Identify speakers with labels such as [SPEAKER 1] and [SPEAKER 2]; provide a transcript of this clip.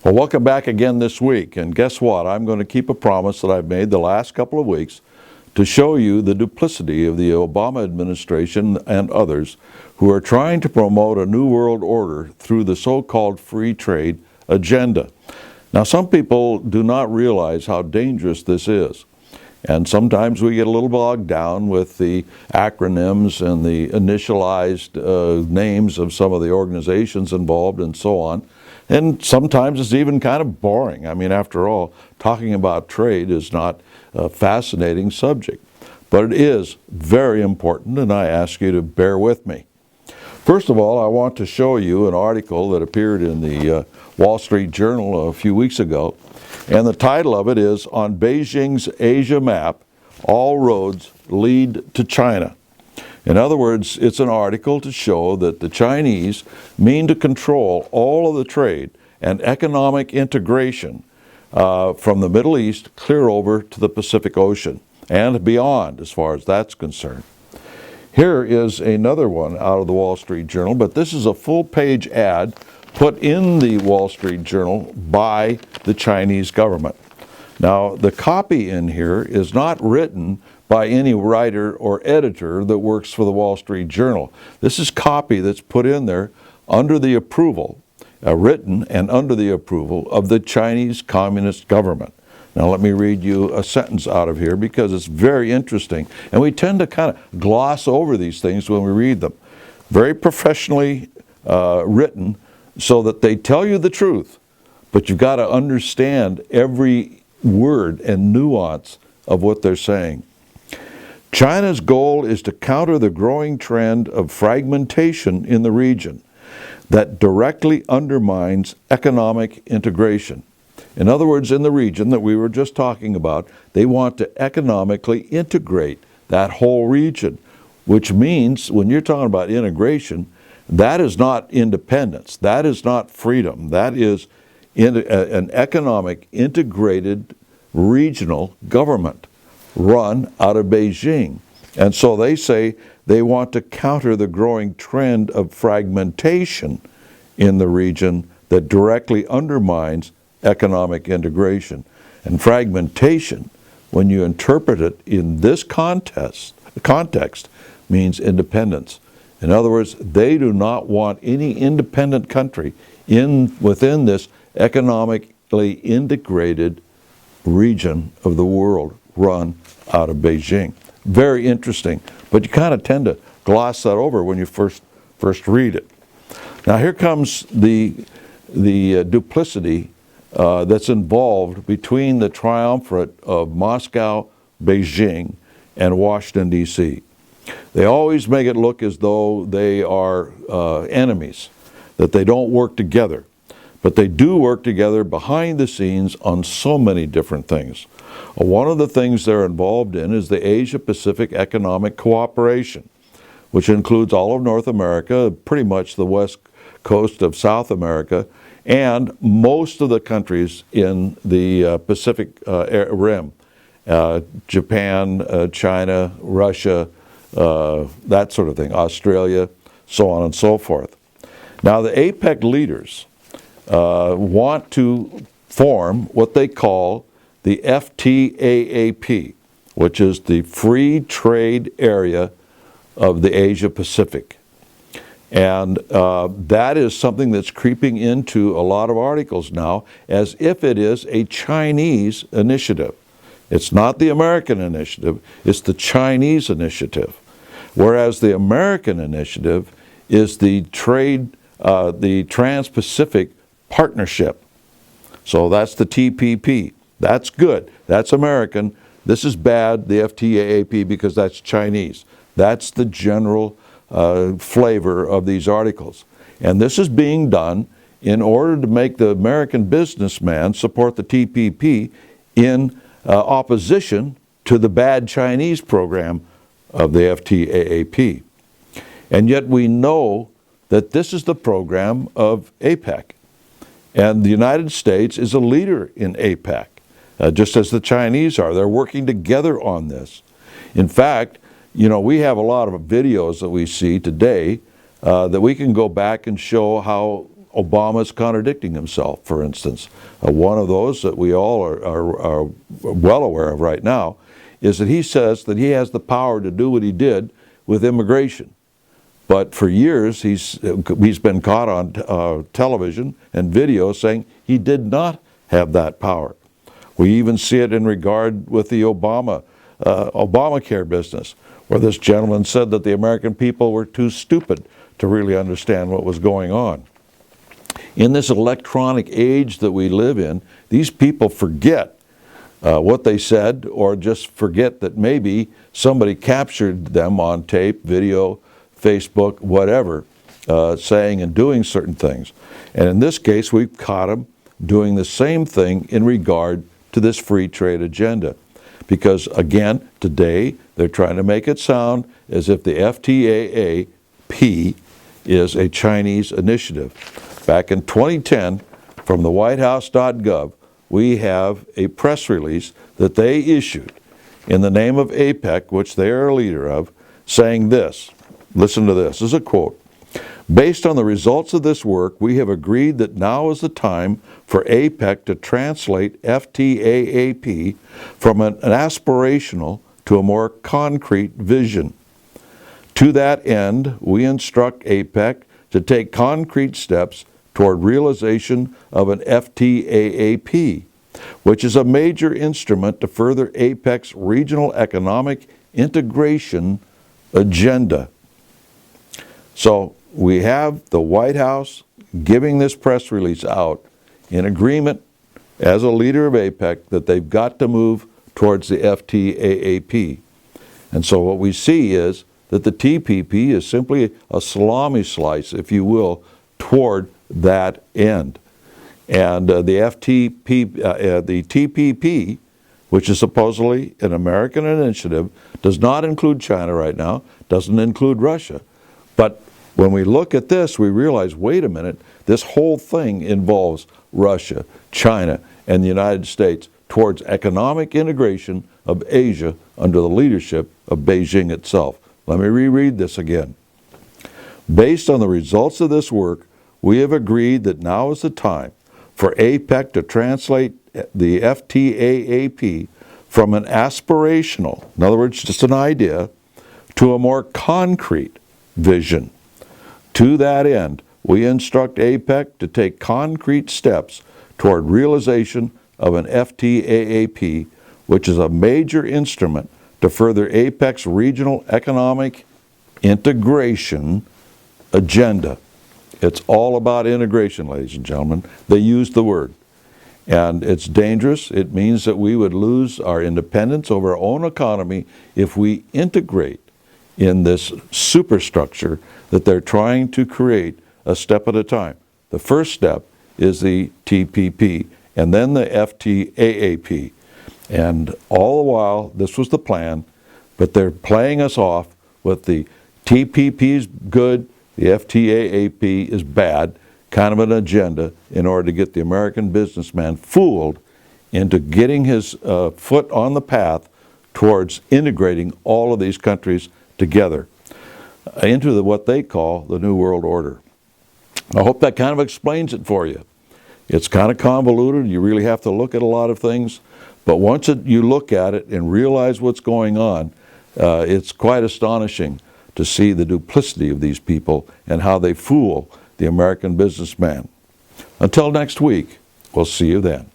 [SPEAKER 1] Well, welcome back again this week, and guess what? I'm going to keep a promise that I've made the last couple of weeks to show you the duplicity of the Obama administration and others who are trying to promote a new world order through the so-called free trade agenda. Now, some people do not realize how dangerous this is, and sometimes we get a little bogged down with the acronyms and the initialized names of some of the organizations involved and so on. And sometimes it's even kind of boring. I mean, after all, talking about trade is not a fascinating subject. But it is very important, and I ask you to bear with me. First of all, I want to show you an article that appeared in the Wall Street Journal a few weeks ago. And the title of it is, "On Beijing's Asia Map, All Roads Lead to China." In other words, it's an article to show that the Chinese mean to control all of the trade and economic integration from the Middle East clear over to the Pacific Ocean and beyond, as far as that's concerned. Here is another one out of the Wall Street Journal, but this is a full-page ad put in the Wall Street Journal by the Chinese government. Now, the copy in here is not written by any writer or editor that works for the Wall Street Journal. This is copy that's put in there under the approval, written and under the approval of the Chinese Communist government. Now let me read you a sentence out of here because it's very interesting, and we tend to kind of gloss over these things when we read them. Very professionally written so that they tell you the truth, but you've got to understand every word and nuance of what they're saying. China's goal is to counter the growing trend of fragmentation in the region that directly undermines economic integration. In other words, in the region that we were just talking about, they want to economically integrate that whole region, which means when you're talking about integration, that is not independence, that is not freedom, that is an economic integrated regional government run out of Beijing. And so they say they want to counter the growing trend of fragmentation in the region that directly undermines economic integration. And fragmentation, when you interpret it in this context, means independence. In other words, they do not want any independent country within this economically integrated region of the world run out of Beijing. Very interesting, but you kind of tend to gloss that over when you first read it. Now here comes the duplicity that's involved between the triumvirate of Moscow, Beijing, and Washington, D.C. They always make it look as though they are enemies, that they don't work together. But they do work together behind the scenes on so many different things. One of the things they're involved in is the Asia-Pacific Economic Cooperation, which includes all of North America, pretty much the west coast of South America, and most of the countries in the Pacific Rim, Japan, China, Russia, that sort of thing, Australia, so on and so forth. Now the APEC leaders want to form what they call the FTAAP, which is the Free Trade Area of the Asia Pacific. And that is something that's creeping into a lot of articles now as if it is a Chinese initiative. It's not the American initiative, it's the Chinese initiative. Whereas the American initiative is the Trans-Pacific Partnership. So that's the TPP. That's good. That's American. This is bad, the FTAAP, because that's Chinese. That's the general flavor of these articles. And this is being done in order to make the American businessman support the TPP in opposition to the bad Chinese program of the FTAAP. And yet we know that this is the program of APEC. And the United States is a leader in APEC, just as the Chinese are. They're working together on this. In fact, you know, we have a lot of videos that we see today that we can go back and show how Obama's contradicting himself, for instance. One of those that we all are well aware of right now is that he says that he has the power to do what he did with immigration. But for years, he's been caught on television and video saying he did not have that power. We even see it in regard with the Obamacare business, where this gentleman said that the American people were too stupid to really understand what was going on. In this electronic age that we live in, these people forget what they said, or just forget that maybe somebody captured them on tape, video, Facebook, whatever, saying and doing certain things. And in this case, we've caught them doing the same thing in regard to this free trade agenda. Because again, today, they're trying to make it sound as if the FTAAP is a Chinese initiative. Back in 2010, from the whitehouse.gov, we have a press release that they issued in the name of APEC, which they are a leader of, saying this. Listen to this. This is a quote. Based on the results of this work, we have agreed that now is the time for APEC to translate FTAAP from an aspirational to a more concrete vision. To that end, we instruct APEC to take concrete steps toward realization of an FTAAP, which is a major instrument to further APEC's regional economic integration agenda. So we have the White House giving this press release out in agreement as a leader of APEC that they've got to move towards the FTAAP. And so what we see is that the TPP is simply a salami slice, if you will, toward that end. And the TPP, which is supposedly an American initiative, does not include China right now, doesn't include Russia. But when we look at this, we realize, wait a minute, this whole thing involves Russia, China, and the United States towards economic integration of Asia under the leadership of Beijing itself. Let me reread this again. Based on the results of this work, we have agreed that now is the time for APEC to translate the FTAAP from an aspirational, in other words, just an idea, to a more concrete vision. To that end, we instruct APEC to take concrete steps toward realization of an FTAAP, which is a major instrument to further APEC's regional economic integration agenda. It's all about integration, ladies and gentlemen. They used the word. And it's dangerous. It means that we would lose our independence over our own economy if we integrate in this superstructure that they're trying to create a step at a time. The first step is the TPP, and then the FTAAP. And all the while, this was the plan, but they're playing us off with the TPP is good, the FTAAP is bad, kind of an agenda in order to get the American businessman fooled into getting his foot on the path towards integrating all of these countries together into what they call the New World Order. I hope that kind of explains it for you. It's kind of convoluted. You really have to look at a lot of things. But once you look at it and realize what's going on, it's quite astonishing to see the duplicity of these people and how they fool the American businessman. Until next week, we'll see you then.